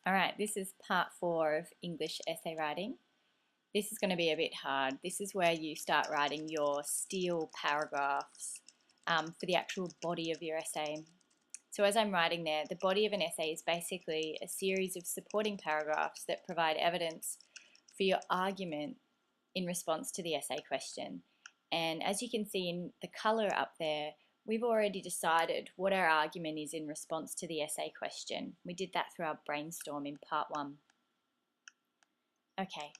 All right, this is part 4 of English essay writing. This is going to be a bit hard. This is where you start writing your steel paragraphs for the actual body of your essay. So as I'm writing there, the body of an essay is basically a series of supporting paragraphs that provide evidence for your argument in response to the essay question. And as you can see in the colour up there, we've already decided what our argument is in response to the essay question. We did that through our brainstorm in part 1. Okay,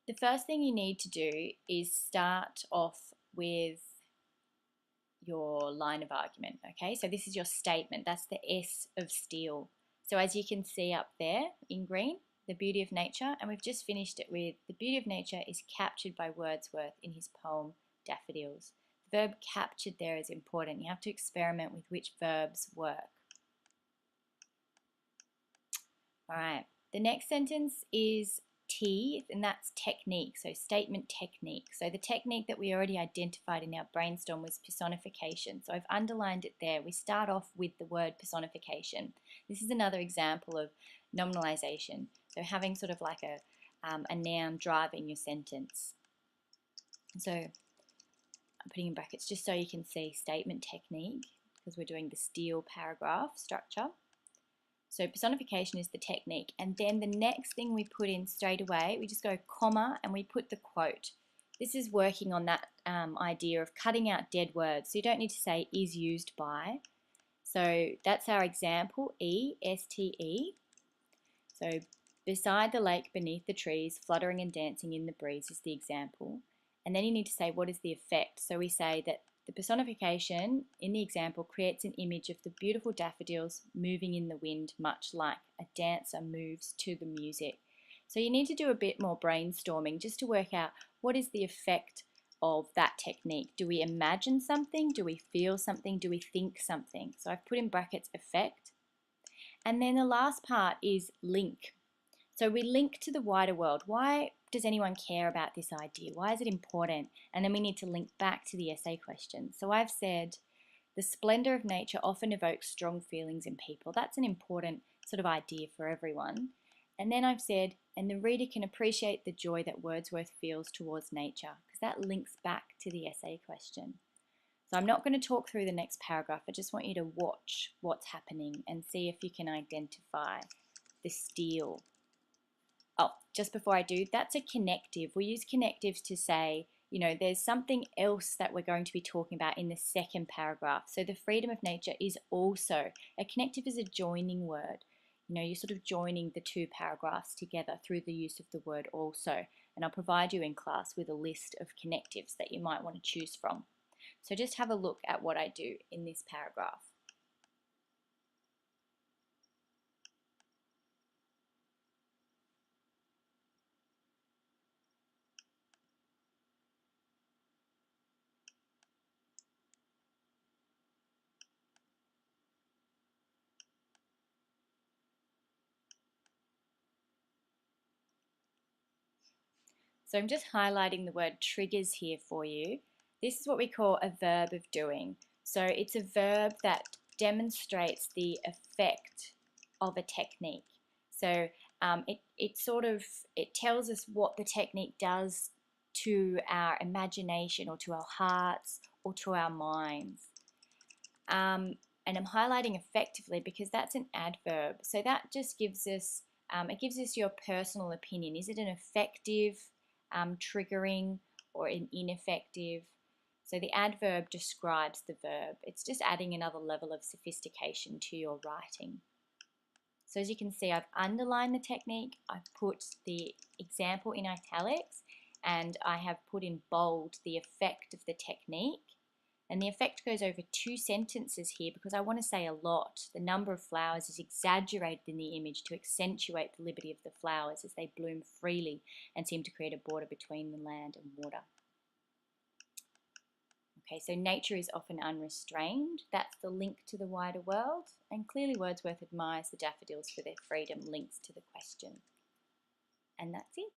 the first thing you need to do is start off with your line of argument, okay? So this is your statement, that's the S of steel. So as you can see up there in green, the beauty of nature, and we've just finished it with the beauty of nature is captured by Wordsworth in his poem Daffodils. The verb captured there is important. You have to experiment with which verbs work. All right, the next sentence is T, and that's technique, so statement technique. So the technique that we already identified in our brainstorm was personification. So I've underlined it there. We start off with the word personification. This is another example of nominalization. So having sort of like a noun driving your sentence. So I'm putting in brackets just so you can see statement technique because we're doing the steel paragraph structure. So personification is the technique, and then the next thing we put in straight away, we just go comma and we put the quote. This is working on that idea of cutting out dead words. So you don't need to say is used by. So that's our example, E-S-T-E. So beside the lake, beneath the trees, fluttering and dancing in the breeze is the example. And then you need to say what is the effect. So we say that the personification in the example creates an image of the beautiful daffodils moving in the wind, much like a dancer moves to the music. So you need to do a bit more brainstorming just to work out what is the effect of that technique. Do we imagine something? Do we feel something? Do we think something? So I've put in brackets effect. And then the last part is link. So we link to the wider world. Why does anyone care about this idea? Why is it important? And then we need to link back to the essay question. So I've said, the splendor of nature often evokes strong feelings in people. That's an important sort of idea for everyone. And then I've said, and the reader can appreciate the joy that Wordsworth feels towards nature, because that links back to the essay question. So I'm not going to talk through the next paragraph. I just want you to watch what's happening and see if you can identify the steel. Oh, just before I do, that's a connective. We use connectives to say, you know, there's something else that we're going to be talking about in the second paragraph. So the freedom of nature is also, a connective is a joining word. You know, you're sort of joining the two paragraphs together through the use of the word also. And I'll provide you in class with a list of connectives that you might want to choose from. So just have a look at what I do in this paragraph. So I'm just highlighting the word triggers here for you. This is what we call a verb of doing. So it's a verb that demonstrates the effect of a technique. So it tells us what the technique does to our imagination or to our hearts or to our minds. And I'm highlighting effectively because that's an adverb. So that just gives us, it gives us your personal opinion. Is it an effective, triggering, or an ineffective? So the adverb describes the verb. It's just adding another level of sophistication to your writing. So as you can see, I've underlined the technique, I've put the example in italics, and I have put in bold the effect of the technique. And the effect goes over 2 sentences here because I want to say a lot. The number of flowers is exaggerated in the image to accentuate the liberty of the flowers as they bloom freely and seem to create a border between the land and water. Okay, so nature is often unrestrained. That's the link to the wider world. And clearly Wordsworth admires the daffodils for their freedom, links to the question. And that's it.